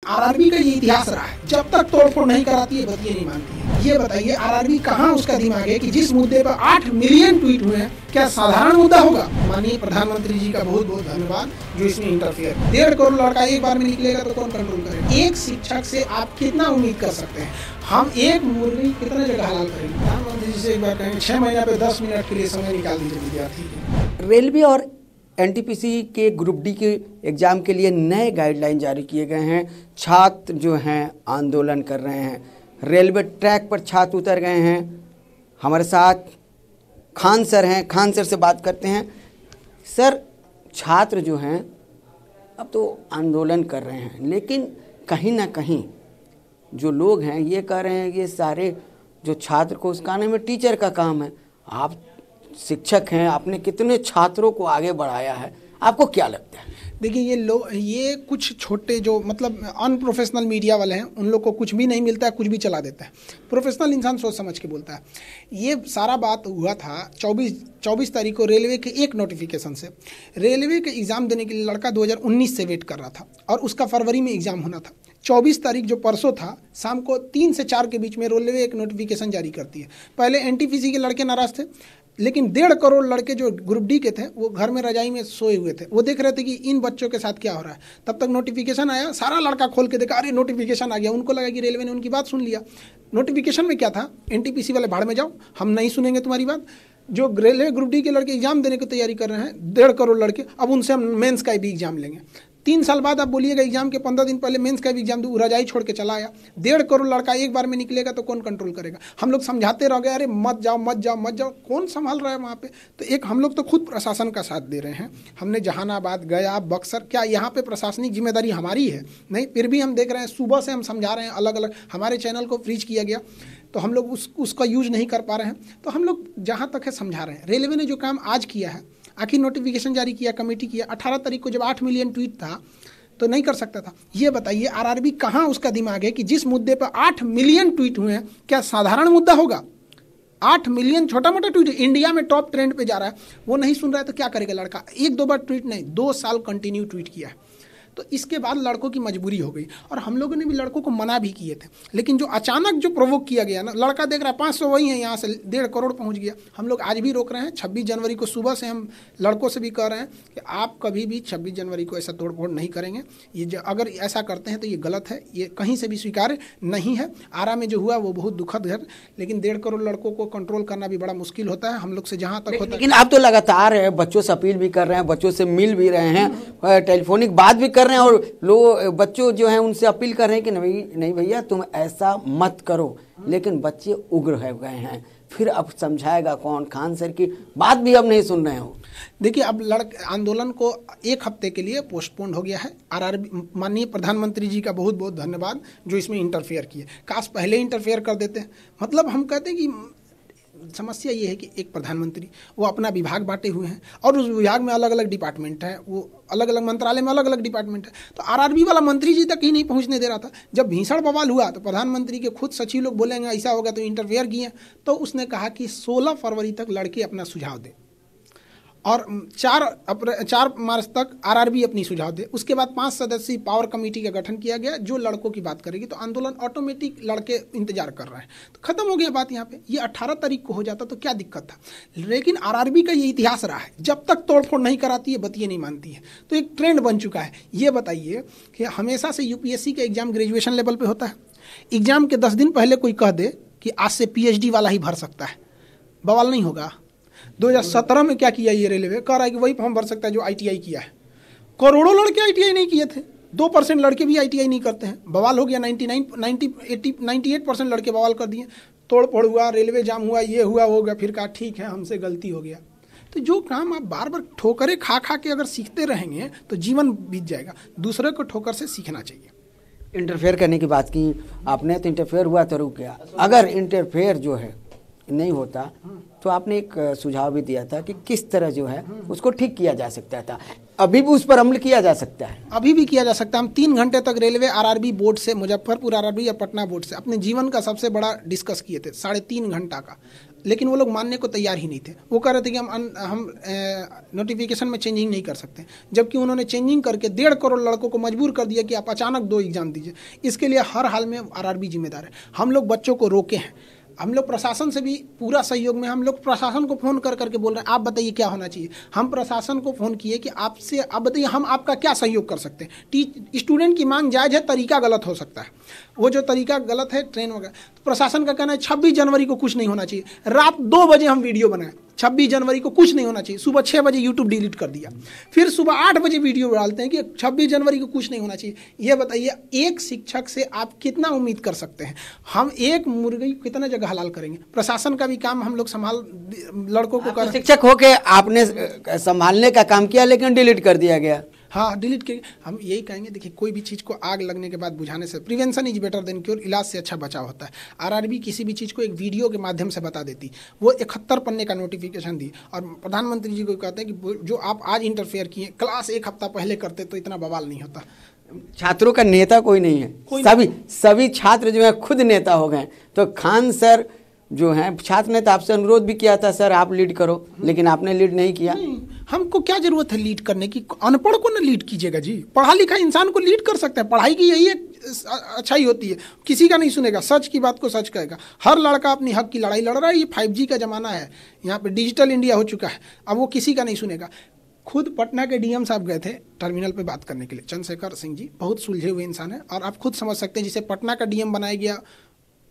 RRB का ये इतिहास रहा है, जब तक तोड़फोड़ नहीं कराती है बतिये नहीं मानती है। ये बताइए आरआरबी कहाँ उसका दिमाग है कि जिस मुद्दे पर 8 मिलियन ट्वीट हुए हैं, क्या साधारण मुद्दा होगा? माननीय प्रधानमंत्री जी का बहुत बहुत धन्यवाद जो इसमें इंटरफेयर। 1.5 करोड़ लड़का एक बार में निकलेगा तो कौन कंट्रोल करेगा? एक शिक्षक से आप कितना उम्मीद कर सकते हैं? हम एक मुर्गी कितने जगह हलाल करेंगे? प्रधानमंत्री जी से एक बार कहेंगे 6 महीने पे 10 मिनट के लिए समय निकाल दीजिए विद्यार्थी। रेलवे और एनटीपीसी के ग्रुप डी के एग्ज़ाम के लिए नए गाइडलाइन जारी किए गए हैं। छात्र जो हैं आंदोलन कर रहे हैं, रेलवे ट्रैक पर छात्र उतर गए हैं। हमारे साथ खान सर हैं, खान सर से बात करते हैं। सर, छात्र जो हैं अब तो आंदोलन कर रहे हैं, लेकिन कहीं ना कहीं जो लोग हैं ये कह रहे हैं कि ये सारे जो छात्र को उसकाने में टीचर का काम है। आप शिक्षक हैं, आपने कितने छात्रों को आगे बढ़ाया है, आपको क्या लगता है? देखिए ये कुछ छोटे जो मतलब अनप्रोफेशनल मीडिया वाले हैं, उन लोग को कुछ भी नहीं मिलता है, कुछ भी चला देता है। प्रोफेशनल इंसान सोच समझ के बोलता है। ये सारा बात हुआ था 24 तारीख को रेलवे के एक नोटिफिकेशन से। रेलवे के एग्ज़ाम देने के लिए लड़का 2019 से वेट कर रहा था और उसका फरवरी में एग्ज़ाम होना था। 24 तारीख जो परसों था, शाम को 3 से 4 के बीच में रेलवे एक नोटिफिकेशन जारी करती है। पहले एनटीपीसी के लड़के नाराज थे, लेकिन 1.5 करोड़ लड़के जो ग्रुप डी के थे वो घर में रजाई में सोए हुए थे। वो देख रहे थे कि इन बच्चों के साथ क्या हो रहा है। तब तक नोटिफिकेशन आया, सारा लड़का खोल के देखा, अरे नोटिफिकेशन आ गया। उनको लगा कि रेलवे ने उनकी बात सुन लिया। नोटिफिकेशन में क्या था? एनटीपीसी वाले भाड़ में जाओ, हम नहीं सुनेंगे तुम्हारी बात। जो रेलवे ग्रुप डी के लड़के एग्जाम देने की तैयारी कर रहे हैं, 1.5 करोड़ लड़के, अब उनसे हम मेंस का भी एग्जाम लेंगे। 3 साल बाद आप बोलिएगा एग्जाम के 15 दिन पहले मेंस का भी एग्जाम दो, रजाई छोड़ के चला आया। 1.5 करोड़ लड़का एक बार में निकलेगा तो कौन कंट्रोल करेगा? हम लोग समझाते रह गए, अरे मत जाओ मत जाओ मत जाओ, कौन संभाल रहा है वहाँ पे? तो एक हम लोग तो खुद प्रशासन का साथ दे रहे हैं। हमने जहानाबाद, गया, बक्सर, क्या यहाँ पे प्रशासनिक जिम्मेदारी हमारी है? नहीं, फिर भी हम देख रहे हैं, सुबह से हम समझा रहे हैं, अलग अलग हमारे चैनल को फ्रीज किया गया तो हम लोग उसका यूज नहीं कर पा रहे हैं। तो हम लोग जहाँ तक है समझा रहे हैं। रेलवे ने जो काम आज किया है, आखिर नोटिफिकेशन जारी किया, कमेटी किया, 18 तारीख को जब 8 मिलियन ट्वीट था तो नहीं कर सकता था। ये बताइए आरआरबी कहाँ उसका दिमाग है कि जिस मुद्दे पर 8 मिलियन ट्वीट हुए हैं, क्या साधारण मुद्दा होगा? 8 मिलियन छोटा मोटा ट्वीट इंडिया में टॉप ट्रेंड पे जा रहा है, वो नहीं सुन रहा है तो क्या करेगा लड़का? 1-2 बार ट्वीट नहीं, 2 साल कंटिन्यू ट्वीट किया है। तो इसके बाद लड़कों की मजबूरी हो गई और हम लोगों ने भी लड़कों को मना भी किए थे। लेकिन जो अचानक जो प्रोवोक किया गया ना, लड़का देख रहा है 500 वही है, यहाँ से 1.5 करोड़ पहुँच गया। हम लोग आज भी रोक रहे हैं। 26 जनवरी को सुबह से हम लड़कों से भी कह रहे हैं कि आप कभी भी 26 जनवरी को ऐसा तोड़फोड़ नहीं करेंगे। ये अगर ऐसा करते हैं तो ये गलत है, ये कहीं से भी स्वीकार्य नहीं है। आरा में जो हुआ वो बहुत दुखद है, लेकिन 1.5 करोड़ लड़कों को कंट्रोल करना भी बड़ा मुश्किल होता है हम लोग से जहाँ तक होता है। लेकिन आप तो लगातार बच्चों से अपील भी कर रहे हैं, बच्चों से मिल भी रहे हैं, टेलीफोनिक बात भी कर रहे हैं और लोग बच्चों जो हैं उनसे अपील कर रहे हैं कि नहीं भैया तुम ऐसा मत करो, लेकिन बच्चे उग्र हो गए हैं। फिर अब समझाएगा कौन? खान सर की बात भी अब नहीं सुन रहे हो। देखिए, अब आंदोलन को 1 हफ्ते के लिए पोस्टपोन हो गया है। आरआरबी, माननीय प्रधानमंत्री जी का बहुत बहुत धन्यवाद जो इसमें इंटरफेयर किए। काश पहले इंटरफेयर कर देते हैं। मतलब हम कहते हैं कि समस्या ये है कि एक प्रधानमंत्री वो अपना विभाग बांटे हुए हैं और उस विभाग में अलग अलग डिपार्टमेंट है, वो अलग अलग मंत्रालय में अलग अलग डिपार्टमेंट है। तो आरआरबी वाला मंत्री जी तक ही नहीं पहुंचने दे रहा था। जब भीषण बवाल हुआ तो प्रधानमंत्री के खुद सचिव लोग बोलेंगे ऐसा होगा तो इंटरफेयर किए। तो उसने कहा कि 16 फरवरी तक लड़के अपना सुझाव दे और 4 मार्च तक आरआरबी अपनी सुझाव दे। उसके बाद 5 सदस्यीय पावर कमेटी का गठन किया गया जो लड़कों की बात करेगी। तो आंदोलन ऑटोमेटिक लड़के इंतजार कर रहे हैं, तो खत्म हो गया बात यहाँ पे। ये 18 तारीख को हो जाता तो क्या दिक्कत था? लेकिन आरआरबी का ये इतिहास रहा है, जब तक तोड़फोड़ नहीं कराती है बतिये नहीं मानती है। तो एक ट्रेंड बन चुका है। ये बताइए कि हमेशा से यूपीएससी का एग्जाम ग्रेजुएशन लेवल पर होता है। एग्जाम के 10 दिन पहले कोई कह दे कि आज से PhD वाला ही भर सकता है, बवाल नहीं होगा? 2017 में क्या किया ये रेलवे? कह रहा है कि वही फॉर्म भर सकता है जो ITI किया है। करोड़ों लड़के ITI नहीं किए थे, 2% लड़के भी ITI नहीं करते हैं। बवाल हो गया। 98% लड़के बवाल कर दिए। तोड़ फोड़ हुआ, रेलवे जाम हुआ, ये हुआ हो गया। फिर कहा ठीक है हमसे गलती हो गया। तो जो काम आप बार बार ठोकरें खा खा के अगर सीखते रहेंगे तो जीवन बीत जाएगा। दूसरे को ठोकर से सीखना चाहिए। इंटरफेयर करने की बात की आपने, तो इंटरफेयर हुआ तो रुक गया। अगर इंटरफेयर जो है नहीं होता तो आपने एक सुझाव भी दिया था कि किस तरह जो है उसको ठीक किया जा सकता था। अभी भी उस पर अमल किया जा सकता है? अभी भी किया जा सकता है। हम 3 घंटे तक रेलवे आरआरबी बोर्ड से, मुजफ्फरपुर आरआरबी या पटना बोर्ड से अपने जीवन का सबसे बड़ा डिस्कस किए थे, 3.5 घंटा का। लेकिन वो लोग मानने को तैयार ही नहीं थे। वो कह रहे थे कि हम नोटिफिकेशन में चेंजिंग नहीं कर सकते, जबकि उन्होंने चेंजिंग करके 1.5 करोड़ लड़कों को मजबूर कर दिया कि आप अचानक 2 एग्जाम दीजिए। इसके लिए हर हाल में आरआरबी जिम्मेदार है। हम लोग बच्चों को रोके हैं, हम लोग प्रशासन से भी पूरा सहयोग में, हम लोग प्रशासन को फ़ोन कर करके बोल रहे हैं आप बताइए क्या होना चाहिए। हम प्रशासन को फ़ोन किए कि आपसे आप बताइए हम आपका क्या सहयोग कर सकते हैं। स्टूडेंट की मांग जायज़ है, तरीका गलत हो सकता है, वो जो तरीका गलत है ट्रेन वगैरह। तो प्रशासन का कहना है 26 जनवरी को कुछ नहीं होना चाहिए। रात 2 बजे हम वीडियो बनाए, 26 जनवरी को कुछ नहीं होना चाहिए। सुबह 6 बजे यूट्यूब डिलीट कर दिया, फिर सुबह 8 बजे वीडियो डालते हैं कि 26 जनवरी को कुछ नहीं होना चाहिए। ये बताइए एक शिक्षक से आप कितना उम्मीद कर सकते हैं? हम एक मुर्गी कितना जगह हलाल करेंगे? प्रशासन का भी काम हम लोग संभाल, लड़कों को कर, शिक्षक होके आपने संभालने का काम किया लेकिन डिलीट कर दिया गया। हाँ, डिलीट के हम यही कहेंगे, देखिए कोई भी चीज़ को आग लगने के बाद बुझाने से, prevention is better than cure, इलाज से अच्छा बचाव होता है। आरआरबी किसी भी चीज़ को एक वीडियो के माध्यम से बता देती। वो 71 पन्ने का नोटिफिकेशन दी और प्रधानमंत्री जी को कहते हैं कि जो आप आज इंटरफेयर किए, क्लास 1 हफ्ता पहले करते तो इतना बवाल नहीं होता। छात्रों का नेता कोई नहीं है, सभी छात्र जो है खुद नेता हो गए। तो खान सर जो हैं, छात्र ने तो आपसे अनुरोध भी किया था सर आप लीड करो, लेकिन आपने लीड नहीं किया। हमको क्या जरूरत है लीड करने की? अनपढ़ को ना लीड कीजिएगा जी, पढ़ा लिखा इंसान को लीड कर सकते हैं। पढ़ाई की यही एक अच्छाई होती है, किसी का नहीं सुनेगा, सच की बात को सच कहेगा। हर लड़का अपनी हक की लड़ाई लड़ रहा है। ये 5G का जमाना है, यहाँ पे डिजिटल इंडिया हो चुका है, अब वो किसी का नहीं सुनेगा। खुद पटना के डीएम साहब गए थे टर्मिनल पे बात करने के लिए, चंद्रशेखर सिंह जी बहुत सुलझे हुए इंसान है, और आप खुद समझ सकते हैं जिसे पटना का डीएम बनाया गया,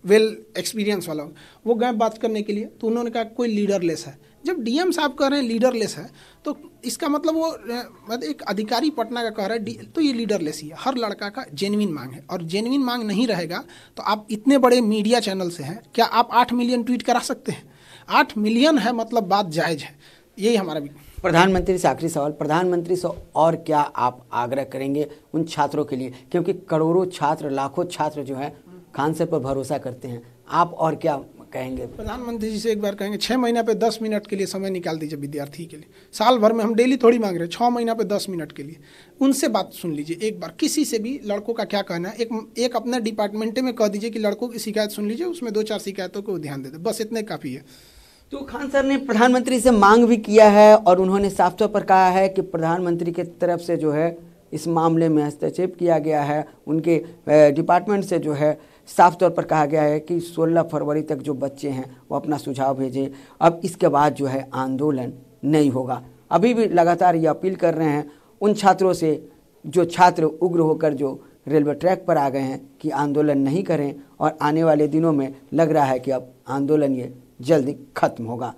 वेल एक्सपीरियंस वाला, वो गए बात करने के लिए, तो उन्होंने कहा कोई लीडरलेस है। जब डीएम साहब कह रहे हैं लीडरलेस है, तो इसका मतलब वो मतलब एक अधिकारी पटना का कह रहा है तो ये लीडरलेस ही है। हर लड़का का जेन्युइन मांग है, और जेन्युइन मांग नहीं रहेगा तो आप इतने बड़े मीडिया चैनल से हैं, क्या आप 8 मिलियन ट्वीट करा सकते हैं? 8 मिलियन है मतलब बात जायज़ है। यही हमारा भी। प्रधानमंत्री से आखिरी सवाल, प्रधानमंत्री से और क्या आप आग्रह करेंगे उन छात्रों के लिए, क्योंकि करोड़ों छात्र, लाखों छात्र जो है खान सर पर भरोसा करते हैं, आप और क्या कहेंगे? प्रधानमंत्री जी से एक बार कहेंगे 6 महीना पे 10 मिनट के लिए समय निकाल दीजिए विद्यार्थी के लिए। साल भर में हम डेली थोड़ी मांग रहे हैं, 6 महीना पे 10 मिनट के लिए उनसे बात सुन लीजिए एक बार। किसी से भी लड़कों का क्या कहना है, एक अपने डिपार्टमेंट में कह दीजिए कि लड़कों की शिकायत सुन लीजिए, उसमें 2-4 शिकायतों को ध्यान दे दे, बस इतने काफ़ी है। तो खान सर ने प्रधानमंत्री से मांग भी किया है और उन्होंने साफ तौर पर कहा है कि प्रधानमंत्री की तरफ से जो है इस मामले में हस्तक्षेप किया गया है। उनके डिपार्टमेंट से जो है साफ तौर पर कहा गया है कि 16 फरवरी तक जो बच्चे हैं वो अपना सुझाव भेजें, अब इसके बाद जो है आंदोलन नहीं होगा। अभी भी लगातार ये अपील कर रहे हैं उन छात्रों से जो छात्र उग्र होकर जो रेलवे ट्रैक पर आ गए हैं कि आंदोलन नहीं करें, और आने वाले दिनों में लग रहा है कि अब आंदोलन ये जल्दी खत्म होगा।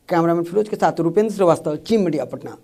कैमरामैन फिरोज के साथ रुपेंद्र श्रीवास्तव, चीम मीडिया, पटना।